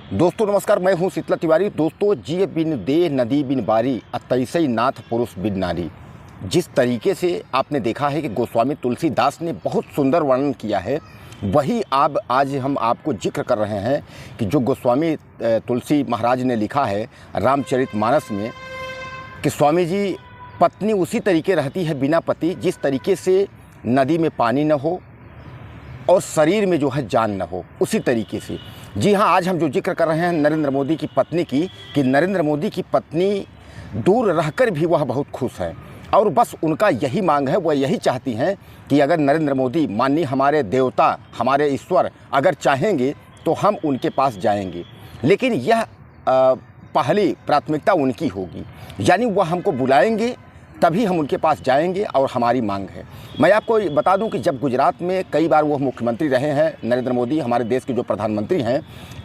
दोस्तों नमस्कार, मैं हूं शीतला तिवारी। दोस्तों, जिय बिन देह नदी बिन बारी अतैसई नाथ पुरुष बिन नारी। जिस तरीके से आपने देखा है कि गोस्वामी तुलसीदास ने बहुत सुंदर वर्णन किया है, वही आज हम आपको जिक्र कर रहे हैं कि जो गोस्वामी तुलसी महाराज ने लिखा है रामचरितमानस में कि स्वामी जी, पत्नी उसी तरीके रहती है बिना पति जिस तरीके से नदी में पानी न हो और शरीर में जो है जान न हो, उसी तरीके से। जी हाँ, आज हम जो जिक्र कर रहे हैं नरेंद्र मोदी की पत्नी की, कि नरेंद्र मोदी की पत्नी दूर रहकर भी वह बहुत खुश है और बस उनका यही मांग है, वह यही चाहती हैं कि अगर नरेंद्र मोदी माननीय हमारे देवता, हमारे ईश्वर अगर चाहेंगे तो हम उनके पास जाएंगे। लेकिन यह पहली प्राथमिकता उनकी होगी, यानी वह हमको बुलाएंगे तभी हम उनके पास जाएंगे और हमारी मांग है। मैं आपको बता दूं कि जब गुजरात में कई बार वो मुख्यमंत्री रहे हैं नरेंद्र मोदी, हमारे देश के जो प्रधानमंत्री हैं,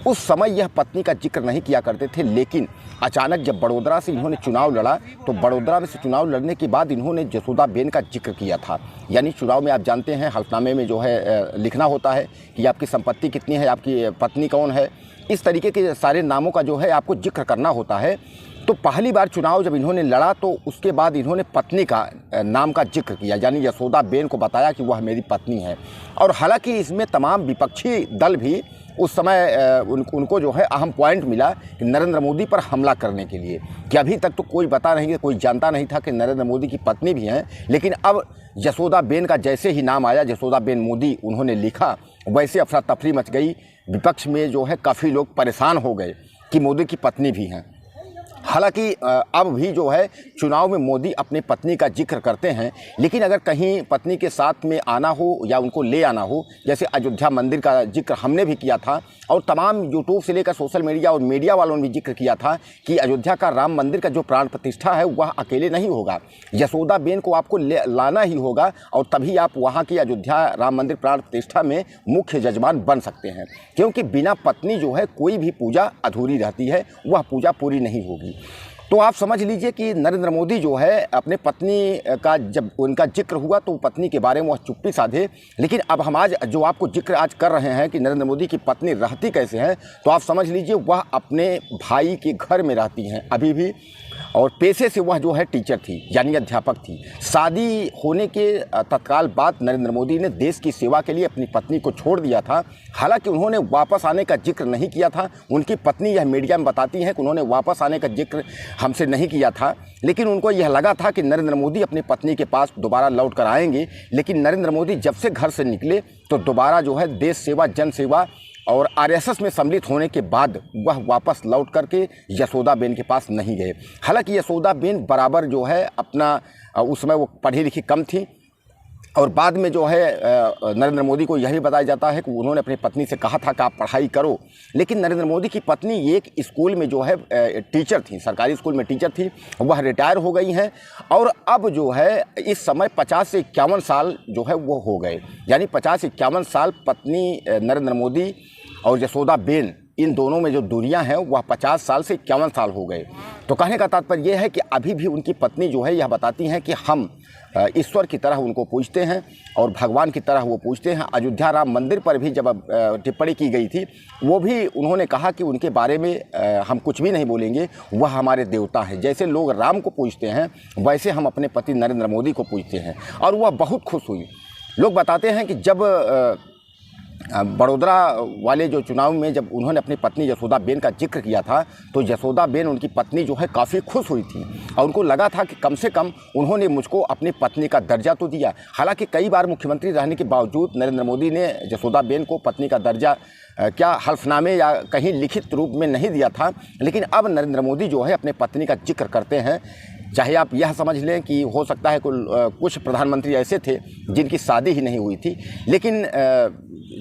उस समय यह पत्नी का जिक्र नहीं किया करते थे। लेकिन अचानक जब बड़ोदरा से इन्होंने चुनाव लड़ा तो बड़ोदरा में से चुनाव लड़ने के बाद इन्होंने जसोदाबेन का जिक्र किया था। यानी चुनाव में आप जानते हैं हल्फनामे में जो है लिखना होता है कि आपकी संपत्ति कितनी है, आपकी पत्नी कौन है, इस तरीके के सारे नामों का जो है आपको जिक्र करना होता है। तो पहली बार चुनाव जब इन्होंने लड़ा तो उसके बाद इन्होंने पत्नी का नाम का जिक्र किया, यानी यशोदाबेन को बताया कि वह मेरी पत्नी है। और हालांकि इसमें तमाम विपक्षी दल भी उस समय उनको जो है अहम पॉइंट मिला कि नरेंद्र मोदी पर हमला करने के लिए, कि अभी तक तो कोई बता नहीं, कोई जानता नहीं था कि नरेंद्र मोदी की पत्नी भी हैं। लेकिन अब यशोदाबेन का जैसे ही नाम आया, यशोदाबेन मोदी उन्होंने लिखा, वैसे अफरा तफरी मच गई। विपक्ष में जो है काफ़ी लोग परेशान हो गए कि मोदी की पत्नी भी हैं। हालांकि अब भी जो है चुनाव में मोदी अपनी पत्नी का जिक्र करते हैं, लेकिन अगर कहीं पत्नी के साथ में आना हो या उनको ले आना हो, जैसे अयोध्या मंदिर का जिक्र हमने भी किया था और तमाम यूट्यूब से लेकर सोशल मीडिया और मीडिया वालों ने भी जिक्र किया था कि अयोध्या का राम मंदिर का जो प्राण प्रतिष्ठा है वह अकेले नहीं होगा, यशोदाबेन को आपको लाना ही होगा और तभी आप वहाँ की अयोध्या राम मंदिर प्राण प्रतिष्ठा में मुख्य जजमान बन सकते हैं। क्योंकि बिना पत्नी जो है कोई भी पूजा अधूरी रहती है, वह पूजा पूरी नहीं होगी। तो आप समझ लीजिए कि नरेंद्र मोदी जो है अपने पत्नी का जब उनका जिक्र हुआ तो पत्नी के बारे में वह चुप्पी साधे। लेकिन अब हम आज जो आपको जिक्र आज कर रहे हैं कि नरेंद्र मोदी की पत्नी रहती कैसे हैं, तो आप समझ लीजिए वह अपने भाई के घर में रहती हैं अभी भी, और पेशे से वह जो है टीचर थी, यानी अध्यापक थी। शादी होने के तत्काल बाद नरेंद्र मोदी ने देश की सेवा के लिए अपनी पत्नी को छोड़ दिया था। हालांकि उन्होंने वापस आने का जिक्र नहीं किया था, उनकी पत्नी यह मीडिया में बताती हैं कि उन्होंने वापस आने का जिक्र हमसे नहीं किया था। लेकिन उनको यह लगा था कि नरेंद्र मोदी अपनी पत्नी के पास दोबारा लौट कर आएंगे। लेकिन नरेंद्र मोदी जब से घर से निकले तो दोबारा जो है देश सेवा, जन सेवा और आरएसएस में सम्मिलित होने के बाद वह वापस लौट करके यशोदाबेन के पास नहीं गए। हालांकि यशोदाबेन बराबर जो है अपना, उस समय वो पढ़ी लिखी कम थी और बाद में जो है नरेंद्र मोदी को यही बताया जाता है कि उन्होंने अपनी पत्नी से कहा था कि आप पढ़ाई करो। लेकिन नरेंद्र मोदी की पत्नी एक स्कूल में जो है टीचर थी, सरकारी स्कूल में टीचर थी, वह रिटायर हो गई हैं और अब जो है इस समय 50 से 51 साल जो है वो हो गए। यानी 50 से 51 साल पत्नी नरेंद्र मोदी और यशोदाबेन, इन दोनों में जो दूरियां हैं वह 50 साल से 51 साल हो गए। तो कहने का तात्पर्य यह है कि अभी भी उनकी पत्नी जो है यह बताती हैं कि हम ईश्वर की तरह उनको पूजते हैं और भगवान की तरह वो पूजते हैं। अयोध्या राम मंदिर पर भी जब टिप्पणी की गई थी, वो भी उन्होंने कहा कि उनके बारे में हम कुछ भी नहीं बोलेंगे, वह हमारे देवता हैं। जैसे लोग राम को पूजते हैं वैसे हम अपने पति नरेंद्र मोदी को पूजते हैं। और वह बहुत खुश हुई। लोग बताते हैं कि जब बड़ोदरा वाले जो चुनाव में जब उन्होंने अपनी पत्नी यशोदाबेन का जिक्र किया था तो यशोदाबेन उनकी पत्नी जो है काफ़ी खुश हुई थी और उनको लगा था कि कम से कम उन्होंने मुझको अपनी पत्नी का दर्जा तो दिया। हालांकि कई बार मुख्यमंत्री रहने के बावजूद नरेंद्र मोदी ने यशोदाबेन को पत्नी का दर्जा क्या हल्फनामे या कहीं लिखित रूप में नहीं दिया था। लेकिन अब नरेंद्र मोदी जो है अपने पत्नी का जिक्र करते हैं। चाहे आप यह समझ लें कि हो सकता है कुछ प्रधानमंत्री ऐसे थे जिनकी शादी ही नहीं हुई थी, लेकिन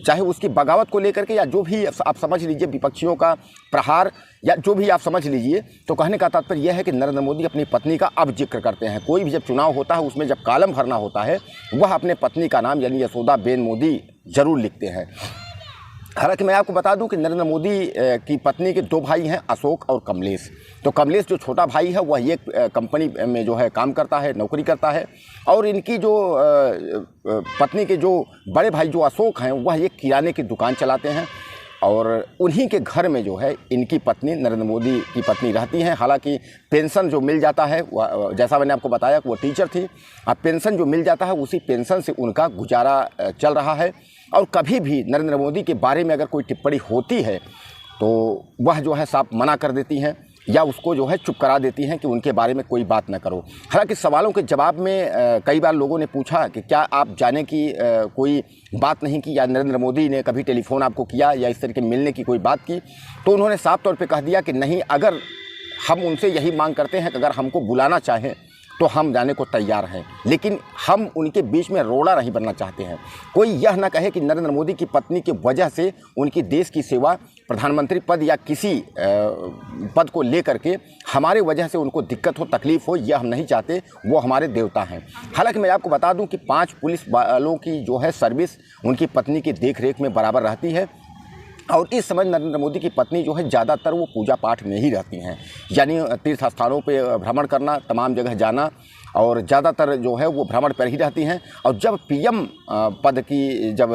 चाहे उसकी बगावत को लेकर के या जो भी आप समझ लीजिए विपक्षियों का प्रहार या जो भी आप समझ लीजिए, तो कहने का तात्पर्य यह है कि नरेंद्र मोदी अपनी पत्नी का अब जिक्र करते हैं। कोई भी जब चुनाव होता है उसमें जब कॉलम भरना होता है वह अपने पत्नी का नाम यानी यशोदाबेन मोदी जरूर लिखते हैं। हालांकि मैं आपको बता दूं कि नरेंद्र मोदी की पत्नी के 2 भाई हैं, अशोक और कमलेश। तो कमलेश जो छोटा भाई है वह एक कंपनी में जो है काम करता है, नौकरी करता है, और इनकी जो पत्नी के जो बड़े भाई जो अशोक हैं वह एक किराने की दुकान चलाते हैं। और उन्हीं के घर में जो है इनकी पत्नी, नरेंद्र मोदी की पत्नी रहती हैं। हालांकि पेंशन जो मिल जाता है, जैसा मैंने आपको बताया कि वो टीचर थी, अब पेंशन जो मिल जाता है उसी पेंशन से उनका गुजारा चल रहा है। और कभी भी नरेंद्र मोदी के बारे में अगर कोई टिप्पणी होती है तो वह जो है साफ मना कर देती हैं या उसको जो है चुप करा देती हैं कि उनके बारे में कोई बात न करो। हालांकि सवालों के जवाब में कई बार लोगों ने पूछा कि क्या आप जाने की कोई बात नहीं की, या नरेंद्र मोदी ने कभी टेलीफोन आपको किया या इस तरह के मिलने की कोई बात की, तो उन्होंने साफ तौर पे कह दिया कि नहीं, अगर हम उनसे यही मांग करते हैं कि अगर हमको बुलाना चाहें तो हम जाने को तैयार हैं, लेकिन हम उनके बीच में रोड़ा नहीं बनना चाहते हैं। कोई यह ना कहे कि नरेंद्र मोदी की पत्नी की वजह से उनकी देश की सेवा, प्रधानमंत्री पद या किसी पद को लेकर के हमारे वजह से उनको दिक्कत हो, तकलीफ हो, यह हम नहीं चाहते। वो हमारे देवता हैं। हालांकि मैं आपको बता दूं कि 5 पुलिस वालों की जो है सर्विस उनकी पत्नी की देखरेख में बराबर रहती है। और इस समय नरेंद्र मोदी की पत्नी जो है ज़्यादातर वो पूजा पाठ में ही रहती हैं, यानी तीर्थ स्थानों पे भ्रमण करना, तमाम जगह जाना, और ज़्यादातर जो है वो भ्रमण पर ही रहती हैं। और जब पीएम पद की जब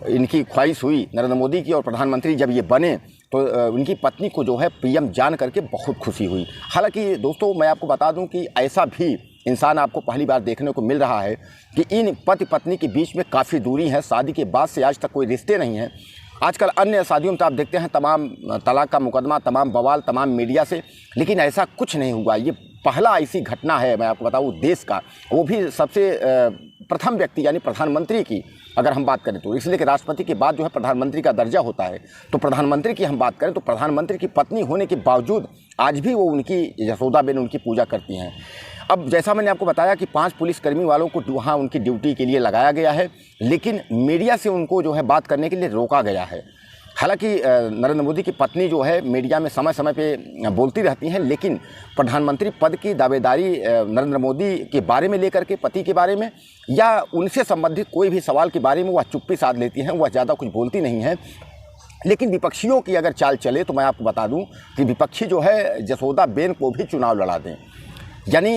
इनकी ख्वाहिश हुई नरेंद्र मोदी की और प्रधानमंत्री जब ये बने, तो उनकी पत्नी को जो है पीएम जान करके बहुत खुशी हुई। हालांकि दोस्तों मैं आपको बता दूं कि ऐसा भी इंसान आपको पहली बार देखने को मिल रहा है कि इन पति पत्नी के बीच में काफ़ी दूरी है। शादी के बाद से आज तक कोई रिश्ते नहीं हैं। आजकल अन्य शादियों में तो आप देखते हैं तमाम तलाक का मुकदमा, तमाम बवाल, तमाम मीडिया से, लेकिन ऐसा कुछ नहीं हुआ। ये पहला ऐसी घटना है, मैं आपको बताऊँ, देश का, वो भी सबसे प्रथम व्यक्ति यानी प्रधानमंत्री की अगर हम बात करें तो, इसलिए कि राष्ट्रपति के बाद जो है प्रधानमंत्री का दर्जा होता है, तो प्रधानमंत्री की हम बात करें तो प्रधानमंत्री की पत्नी होने के बावजूद आज भी वो उनकी यशोदाबेन उनकी पूजा करती हैं। अब जैसा मैंने आपको बताया कि 5 पुलिसकर्मी वालों को वहाँ उनकी ड्यूटी के लिए लगाया गया है, लेकिन मीडिया से उनको जो है बात करने के लिए रोका गया है। हालांकि नरेंद्र मोदी की पत्नी जो है मीडिया में समय समय पे बोलती रहती हैं, लेकिन प्रधानमंत्री पद की दावेदारी नरेंद्र मोदी के बारे में लेकर के, पति के बारे में या उनसे संबंधित कोई भी सवाल के बारे में वह चुप्पी साध लेती हैं, वह ज़्यादा कुछ बोलती नहीं हैं। लेकिन विपक्षियों की अगर चाल चले तो मैं आपको बता दूं कि विपक्षी जो है जसोदाबेन को भी चुनाव लड़ा दें। यानी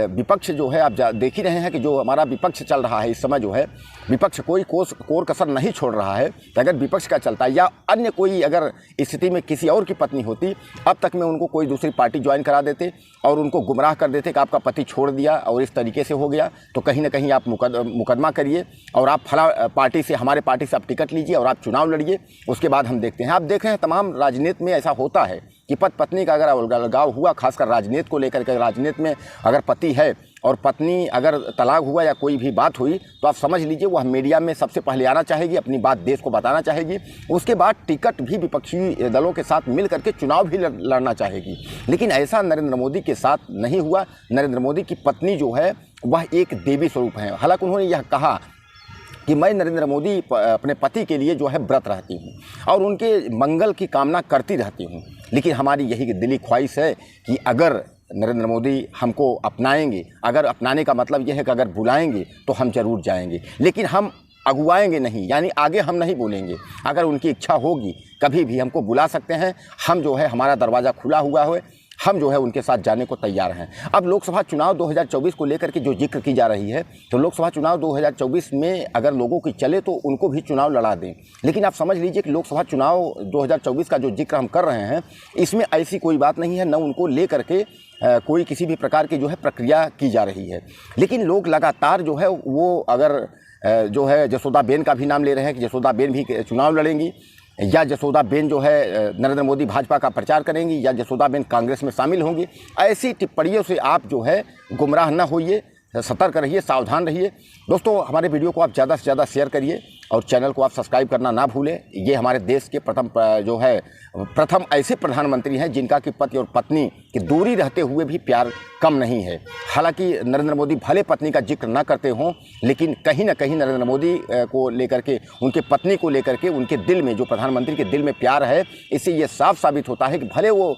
विपक्ष जो है, आप देख ही रहे हैं कि जो हमारा विपक्ष चल रहा है इस समय, जो है विपक्ष कोई कोर कसर नहीं छोड़ रहा है। तो अगर विपक्ष का चलता है या अन्य कोई अगर स्थिति में किसी और की पत्नी होती, अब तक में उनको कोई दूसरी पार्टी ज्वाइन करा देते और उनको गुमराह कर देते कि आपका पति छोड़ दिया और इस तरीके से हो गया, तो कहीं ना कहीं आप मुकदमा करिए और आप फला पार्टी से, हमारे पार्टी से आप टिकट लीजिए और आप चुनाव लड़िए, उसके बाद हम देखते हैं। आप देख रहे हैं तमाम राजनीति में ऐसा होता है कि पति पत्नी का अगर अलगाव हुआ, खासकर राजनीति को लेकर के, राजनीति में अगर पति है और पत्नी अगर तलाक हुआ या कोई भी बात हुई, तो आप समझ लीजिए वह मीडिया में सबसे पहले आना चाहेगी, अपनी बात देश को बताना चाहेगी, उसके बाद टिकट भी विपक्षी दलों के साथ मिल करके चुनाव भी लड़ना चाहेगी। लेकिन ऐसा नरेंद्र मोदी के साथ नहीं हुआ। नरेंद्र मोदी की पत्नी जो है वह एक देवी स्वरूप है। हालांकि उन्होंने यह कहा कि मैं नरेंद्र मोदी अपने पति के लिए जो है व्रत रहती हूँ और उनके मंगल की कामना करती रहती हूँ, लेकिन हमारी यही दिली ख्वाहिश है कि अगर नरेंद्र मोदी हमको अपनाएंगे, अगर अपनाने का मतलब यह है कि अगर बुलाएंगे तो हम जरूर जाएंगे, लेकिन हम अगुवाएंगे नहीं, यानी आगे हम नहीं बोलेंगे। अगर उनकी इच्छा होगी कभी भी हमको बुला सकते हैं, हम जो है हमारा दरवाज़ा खुला हुआ है, हम जो है उनके साथ जाने को तैयार हैं। अब लोकसभा चुनाव 2024 को लेकर के जो जिक्र की जा रही है, तो लोकसभा चुनाव 2024 में अगर लोगों की चले तो उनको भी चुनाव लड़ा दें। लेकिन आप समझ लीजिए कि लोकसभा चुनाव 2024 का जो जिक्र हम कर रहे हैं, इसमें ऐसी कोई बात नहीं है, न उनको ले करके कोई किसी भी प्रकार की जो है प्रक्रिया की जा रही है। लेकिन लोग लगातार जो है वो अगर जो है जसोदाबेन का भी नाम ले रहे हैं कि जसोदाबेन भी चुनाव लड़ेंगी, या जसोदाबेन जो है नरेंद्र मोदी भाजपा का प्रचार करेंगी, या जसोदाबेन कांग्रेस में शामिल होंगी। ऐसी टिप्पणियों से आप जो है गुमराह न होइए, सतर्क रहिए, सावधान रहिए। दोस्तों, हमारे वीडियो को आप ज़्यादा से ज़्यादा शेयर करिए और चैनल को आप सब्सक्राइब करना ना भूलें। ये हमारे देश के प्रथम ऐसे प्रधानमंत्री हैं जिनका कि पति और पत्नी की दूरी रहते हुए भी प्यार कम नहीं है। हालांकि नरेंद्र मोदी भले पत्नी का जिक्र ना करते हों, लेकिन कहीं ना कहीं नरेंद्र मोदी को लेकर के, उनके पत्नी को लेकर के उनके दिल में, जो प्रधानमंत्री के दिल में प्यार है, इससे ये साफ साबित होता है कि भले वो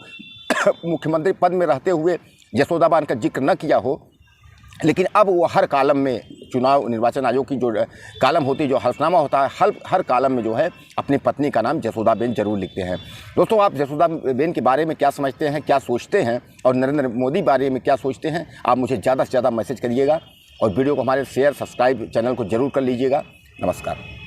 मुख्यमंत्री पद में रहते हुए जसोदाबेन का जिक्र न किया हो, लेकिन अब वो हर कॉलम में, चुनाव निर्वाचन आयोग की जो कॉलम होती है, जो हल्फनामा होता है, हर कॉलम में जो है अपनी पत्नी का नाम जसोदाबेन जरूर लिखते हैं। दोस्तों, आप जसोदाबेन के बारे में क्या समझते हैं, क्या सोचते हैं, और नरेंद्र मोदी बारे में क्या सोचते हैं, आप मुझे ज़्यादा से ज़्यादा मैसेज करिएगा और वीडियो को हमारे शेयर, सब्सक्राइब चैनल को जरूर कर लीजिएगा। नमस्कार।